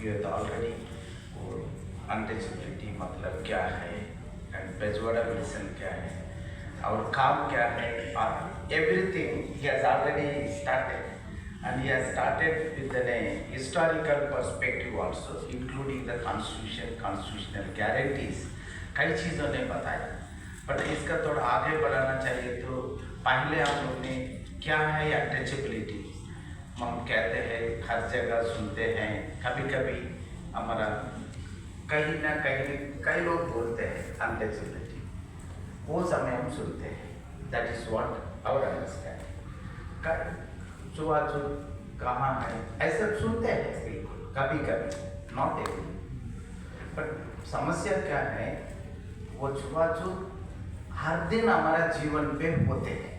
you already untouchability मतलब क्या है एंड बेजवाड़ा मेडिसिन क्या है और काम क्या है और everything he has already started and he has started with a historical perspective also including the constitution constitutional guarantees कई चीज़ों ने बताया बट इसका थोड़ा आगे बढ़ाना चाहिए तो पहले हम लोग ने क्या है अनटचेबिलिटी हम कहते हैं हर जगह सुनते हैं कभी कभी हमारा कहीं ना कहीं कई लोग बोलते हैं अनटचेबिलिटी वो समय हम सुनते हैं that is what our understanding छुआछूत कहाँ है ऐसा सुनते हैं बिल्कुल कभी कभी नॉट एवरी बट समस्या क्या है वो छुआछूत हर दिन हमारा जीवन पे होते हैं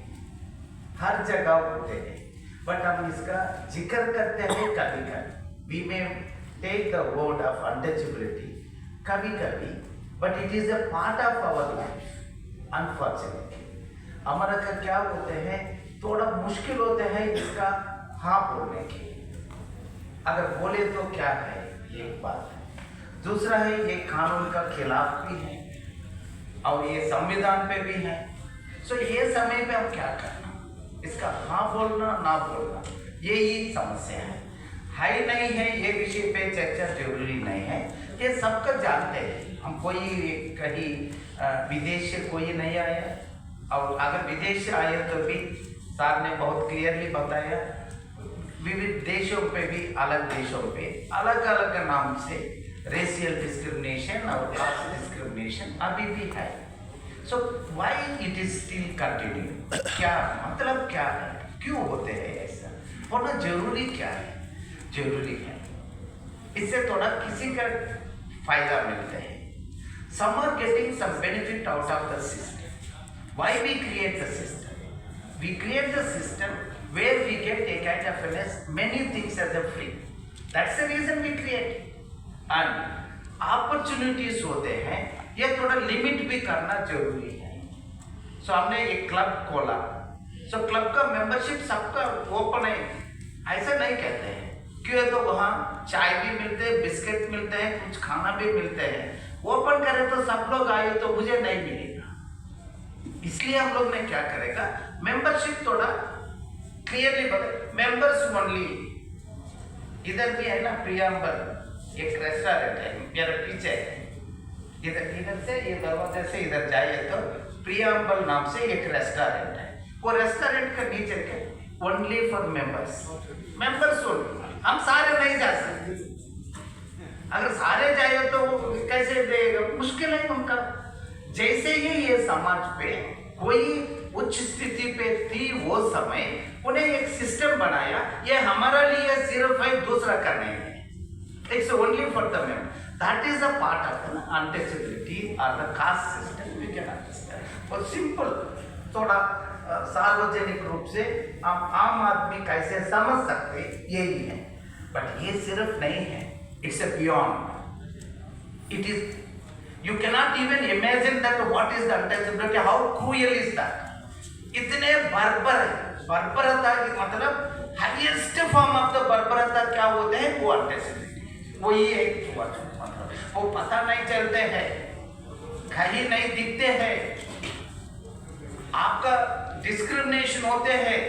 हर जगह होते हैं बट हम इसका जिक्र करते हैं कभी कभी we may take the word of untouchability कभी कभी but it is a part of our life unfortunately हमारा का क्या होते हैं थोड़ा मुश्किल होते हैं इसका हाँ बोलने के अगर बोले तो क्या है एक बात है दूसरा है ये कानून का खिलाफ भी है और ये संविधान पे भी है सो ये समय पे हम क्या करना इसका हाँ बोलना ना बोलना यही समस्या है नहीं है ये विषय पे चर्चा जरूरी नहीं है ये सबका जानते हैं हम कोई कहीं विदेश से कोई नहीं आया और अगर विदेश से आए तो भी सर ने बहुत क्लियरली बताया विविध देशों पे भी अलग देशों पे अलग अलग नाम से रेशियल डिस्क्रिमिनेशन और कास्ट डिस्क्रिमिनेशन अभी भी है so why it is still continue क्या मतलब क्या है क्यों होते हैं ऐसा होना जरूरी क्या है जरूरी है इससे थोड़ा किसी का फायदा मिलता है some are getting some benefit out of the system why we create the system where we get a kind of many things as a free that's the reason we create and opportunities होते हैं ये थोड़ा limit भी करना जरूरी है सो हमने एक क्लब खोला सो क्लब का मेंबरशिप सबका ओपन है ऐसा नहीं कहते हैं क्यों तो वहाँ चाय भी मिलते हैं बिस्किट मिलते हैं कुछ खाना भी मिलते हैं ओपन करें तो सब लोग आए तो मुझे नहीं मिलेगा इसलिए हम लोग ने क्या करेगा मेंबरशिप थोड़ा क्लियरली बता मेंबर्स ओनली इधर भी है ना प्रियम्बर एक रेस्टोरेंट है मेरे पीछे इधर से ये दरवाजे से इधर जाइए तो प्रियम्बर नाम से एक रेस्टोरेंट है वो रेस्टोरेंट का नीचे के ओनली फॉर मेंबर्स ओनली हम सारे नहीं जा सकते अगर सारे जाए तो कैसे देगा मुश्किल है उनका जैसे ही ये समाज पे कोई उच्च स्थिति पे थी वो समय उन्हें एक सिस्टम बनाया ये हमारा लिए सिर्फ है दूसरा करने में it's only for the member that is a part of the untouchability और the caste system we can understand और सिंपल थोड़ा सार्वजनिक रूप से हम आम आदमी कैसे समझ सकते यही है बट ये सिर्फ नहीं है it's a beyond it is you cannot even imagine that what is the untouchability how cruel is that इतने बर्बरता की मतलब हाईएस्ट फॉर्म ऑफ द बर्बरता क्या होते हैं वो अनटचेबिलिटी वही एक मतलब वो पता नहीं चलते हैं कहीं नहीं दिखते हैं आपका डिस्क्रिमिनेशन होते हैं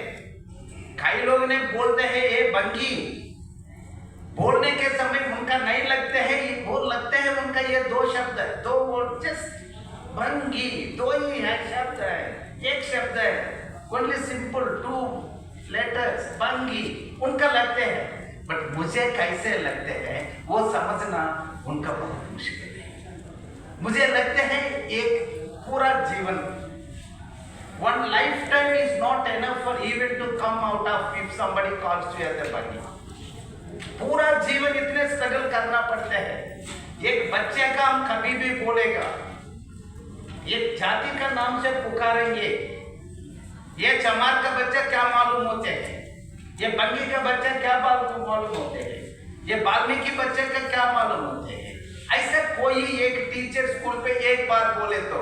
कई लोग ने बोलते हैं ये बंगी बोलने के समय उनका नहीं लगते हैं ये बोल लगते हैं उनका ये दो शब्द है दो वर्ड जस्ट बंगी दो ही है शब्द है एक शब्द है ओनली सिंपल टू लेटर्स बंगी उनका लगते हैं बट मुझे कैसे लगते हैं वो समझना उनका बहुत मुश्किल है मुझे लगते हैं एक पूरा जीवन one lifetime is not enough for even to come out of if somebody calls you as a bunny पूरा जीवन इतने स्ट्रगल करना पड़ता है एक बच्चे का हम कभी भी बोलेगा एक जाति का नाम से पुकारेंगे ये चमार का बच्चा क्या मालूम होते हैं ये बंगी का बच्चा क्या मालूम होते हैं ये वाल्मीकि बच्चे का क्या मालूम होते हैं ऐसा कोई एक टीचर स्कूल पे एक बार बोले तो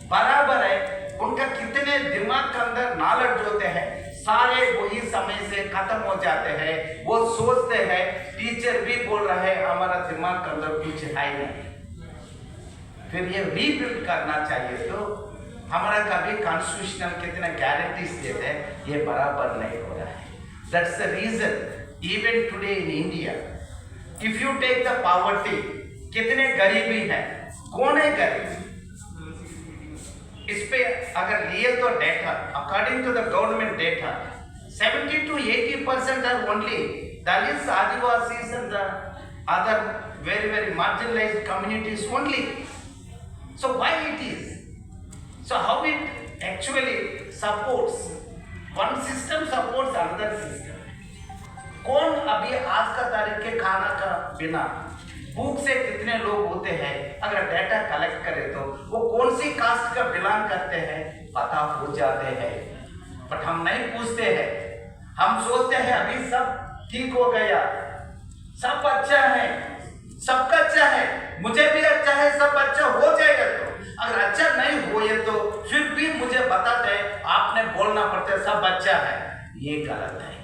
बराबर है उनका कितने दिमाग के अंदर नॉलेज होते हैं सारे वही समय से खत्म हो जाते हैं। वो सोचते हैं, टीचर भी बोल रहा है हमारा दिमाग के अंदर कुछ है नहीं। फिर ये रीबिल्ड करना चाहिए। तो हमारा कभी कॉन्स्टिट्यूशनल कितने गारंटीज देते हैं, ये बराबर नहीं हो रहा है। That's the reason even today in India if you take the poverty, कितने गरीबी है, कौन है गरीब? इस पे अगर लिए तो data according to the government data 70 to 80% are only Dalits, Adivasis and the other very marginalized communities only. So why it is? So how it actually supports? One system supports another system. कौन अभी आज का तारीख के खाना का बिना भूख से कितने लोग होते हैं, अगर डाटा कलेक्ट करें तो वो कौन सी कास्ट का बिलोंग करते हैं पता हो जाते हैं। बट हम नहीं पूछते हैं, हम सोचते हैं अभी सब ठीक हो गया, सब अच्छा है, सबका अच्छा है, मुझे भी अच्छा है, सब अच्छा हो जाएगा। तो अगर अच्छा नहीं हुए तो फिर भी मुझे बताते हैं, आपने बोलना पड़ता है सब अच्छा है, ये गलत है।